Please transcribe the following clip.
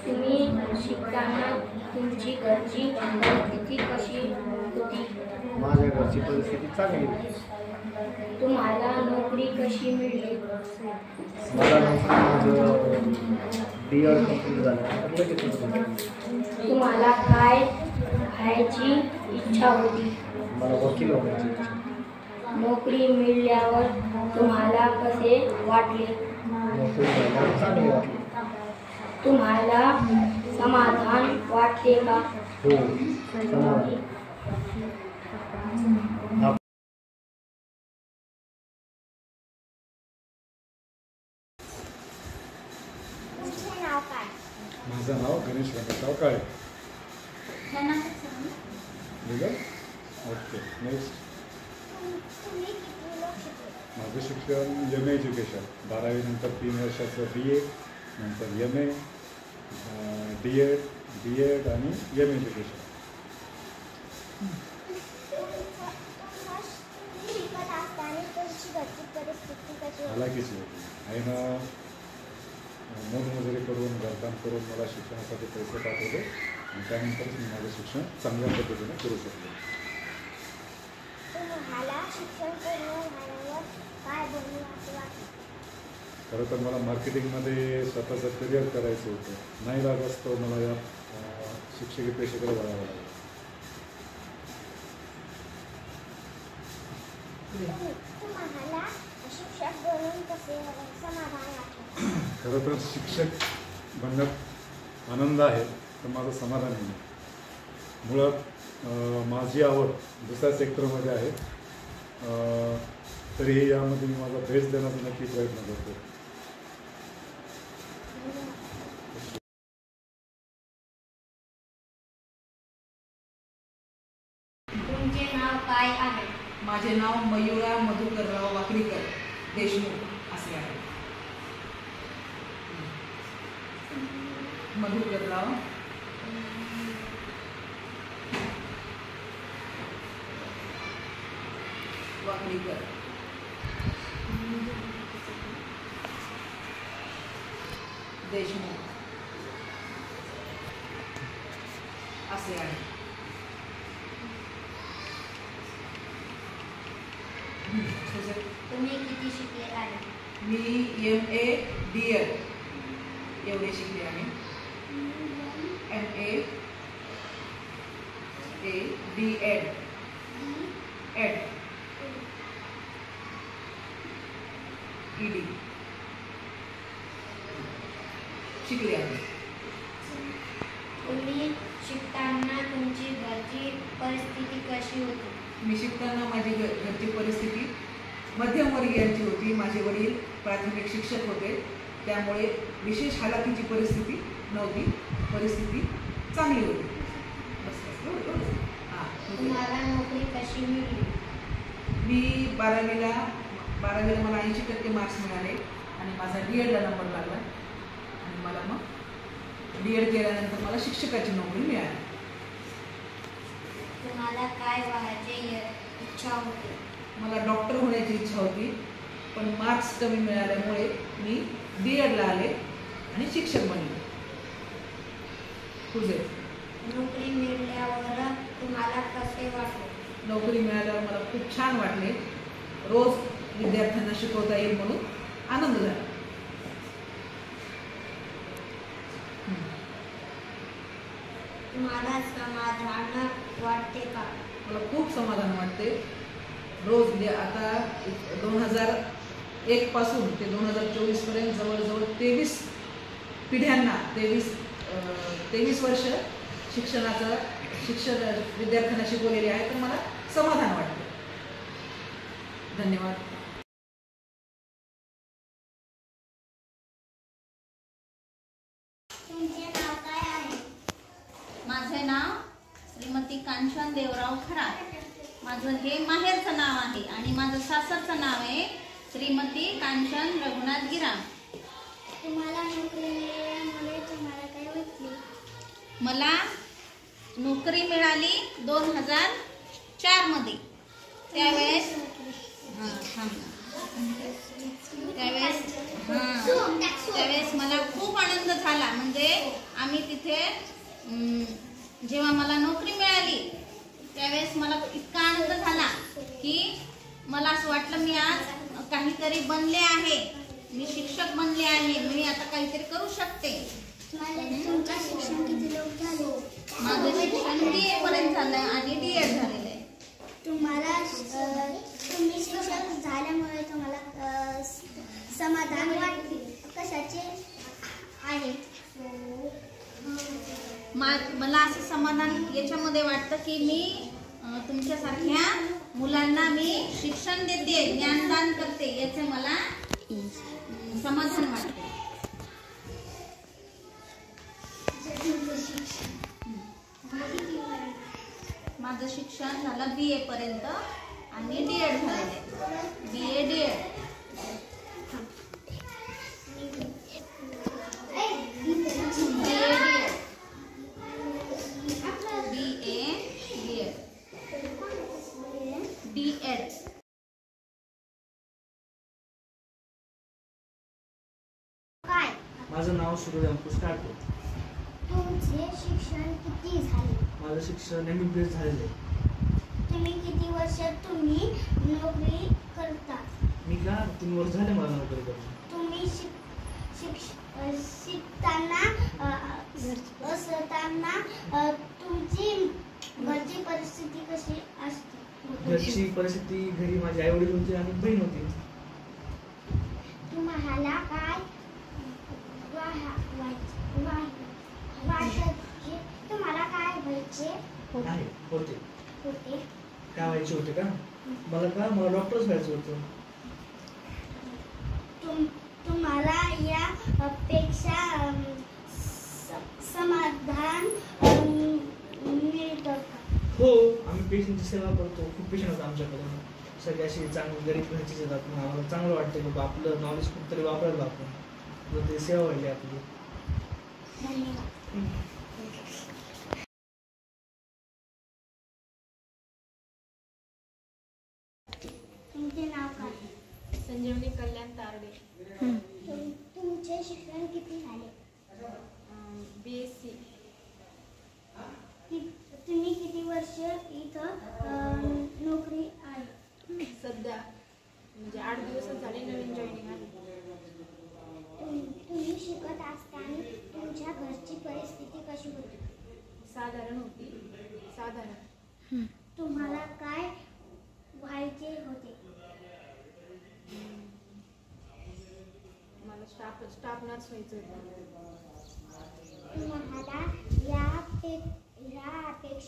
तुम्ही शिकताना तुमची घरची परिस्थिती कशी होती? माझ्या घरची परिस्थिती चांगली होती. तुम्हाला नोकरी कशी मिळली? मला माझं B.Ed कंप्लीट झालं लगेच. तुम्हाला काय व्हायची इच्छा होती? मला वकील होण्याची इच्छा. नोकरी मिळाल्यावर तुम्हाला कसे वाटले? नोकरी मिळाल्यावर चांगली वाटली. तुम्हाला समाधान वाटते का? हो, समाधान. माझं नाव गणेश रमेशराव काळे. Okay, next. माझं शिक्षण M.A. एज्युकेशन, 12वी नंतर 3 वर्षाचं BA, नंतर M.A, D.Ed, B.Ed आणि M.A. एज्युकेशन. हालाकीची होती. आईनं मोलमजुरी करून घरकाम करून मला शिक्षणासाठी पैसे पाठवले आणि त्यानंतरच मी माझं शिक्षण चांगल्या पद्धतीने करू शकलो. खरं तर मला मार्केटिंगमध्ये स्वतःचं करिअर करायचं होतं. नाही लागत मला या शिक्षकी पेशेकडे वळावं लागलं. खरं तर शिक्षक बनण्यात आनंद आहे, तर माझं समाधान नाही. मुळात माझी आवड दुसऱ्या सेक्टरमध्ये आहे, तरीही यामध्ये मी माझा बेस्ट देण्याचा नक्की प्रयत्न करतो. तुमचे नाव काय आहे? माझे नाव मयुरा मधुकरराव वाकडीकर देशमुख असे आहे. मधुकरराव वाकडीकर देशमुख असे आहे. तुम्ही किती शिकले आहे? मी M.A. D.Ed एवढे शिकले आहे. M.A. D.Ed ED शिकले आहे. तुम्ही शिकताना तुमची घरची परिस्थिती कशी होती? मी शिकताना माझी घरची परिस्थिती मध्यमवर्गीयांची होती. माझे वडील प्राथमिक शिक्षक होते, त्यामुळे विशेष हालाकीची परिस्थिती नव्हती. परिस्थिती चांगली होती. तुम्हाला नोकरी कशी मिळाली? मी 12वीला मला 80% मार्क्स मिळाले आणि माझा D.Edला नंबर लागला आणि मला मग D.Ed केल्यानंतर मला शिक्षकाची नोकरी मिळाली. तुम्हाला काय व्हायची इच्छा होती? मला डॉक्टर होण्याची इच्छा होती, पण मार्क्स कमी मिळाल्यामुळे मी D.Edला आले आणि शिक्षक बनले. तुझे? नोकरी मिळाल्यावर तुम्हाला कसे वाटले? नोकरी मिळाल्यावर मला खूप छान वाटले. रोज विद्यार्थ्यांना शिकवता येईल म्हणून आनंद झाला. तुम्हाला समाधान वाटते का? मला खूप समाधान वाटते. रोज आता 2001 पासून ते 2024 पर्यंत जवळजवळ 23 पिढ्यांना 23 वर्ष शिक्षण विद्यार्थ्यांना शिकवलेले आहे, तर मला समाधान वाटते. धन्यवाद. तुमचे नाव काय आहे? माझे नाव श्रीमती कांचन देवराव खरात. माझं हे माहेरचं नाव आहे आणि माझं सासरचं नाव आहे श्रीमती कांचन रघुनाथ गिराम. तुम्हाला नोकरी मिळाल्यामुळे तुम्हाला काय वाटले? मला नोकरी मिळाली 2004 मध्ये. त्यावेळेस त्यावेळेस मला खूप आनंद झाला. म्हणजे आम्ही तिथे जेव्हा मला नोकरी मिळाली त्यावेळेस मला इतका आनंद झाला की मला असं वाटलं मी आज काहीतरी बनले आहे, मी शिक्षक बनले आहे, मी आता काहीतरी करू शकते. तुमचं शिक्षण किती लोक झाले? माझं शिक्षण BA पर्यंत झालंय आणि DED झालेलं आहे. तुम्ही शिक्षक झाल्यामुळे तुम्हाला समाधान वाटते कशाचे आहे? मला असं समाधान याच्यामध्ये वाटतं की मी तुमच्यासारख्या मुलांना मी शिक्षण देते, ज्ञानदान करते, याचे मला समाधान वाटते. माझं शिक्षण झालं BA पर्यंत आणि DED झालेलं आहे. BA DED. काय? माझं नाव सूर्य अंकुश काटे. तुमचे शिक्षण किती झाले? माझं शिक्षण MBBS झालेलं आहे. तुम्ही किती वर्ष तुम्ही नोकरी करता? मी का 3 वर्ष झाले मला नोकरी करून. तुम्ही शिकताना असताना तुमची घरची परिस्थिती कशी असते? घरची परिस्थिती, घरी माझे आई वडील होते आणि बहीण होती. तुम्हाला काय तुम्हाला काय व्हायचे होते होते? काय व्हायचे होते का? मला डॉक्टरच व्हायचं होतं. तुम्हाला या पेक्षा समाधान मिळतं का? हो, आम्ही पेशंटची सेवा करतो. खूप पेशंट होतं आमच्याकडे. सगळे असे चांगले गरीब घरचेच येतात. मग आम्हाला चांगलं वाटतं की बाबा आपलं नॉलेज खूप तरी वापरायला आपण. ते सेवा व्हायली आपली. धन्यवाद. तुमचे नाव काय? संजीवनी कल्याण तारडे. तुमचे शिक्षण किती झाले? BSc. तुम्ही किती वर्ष इथं नोकरी आहे? सध्या म्हणजे 8 दिवसच झाले, नवीन जॉईनिंग आहे. तुम्ही शिकत असताना तुमच्या घरची परिस्थिती कशी होती? साधारण होती. साधारण. तुम्हाला काय व्हायचे होते? मला स्टाफ नर्स व्हायचं होतं. तुम्हाला यापेक्षा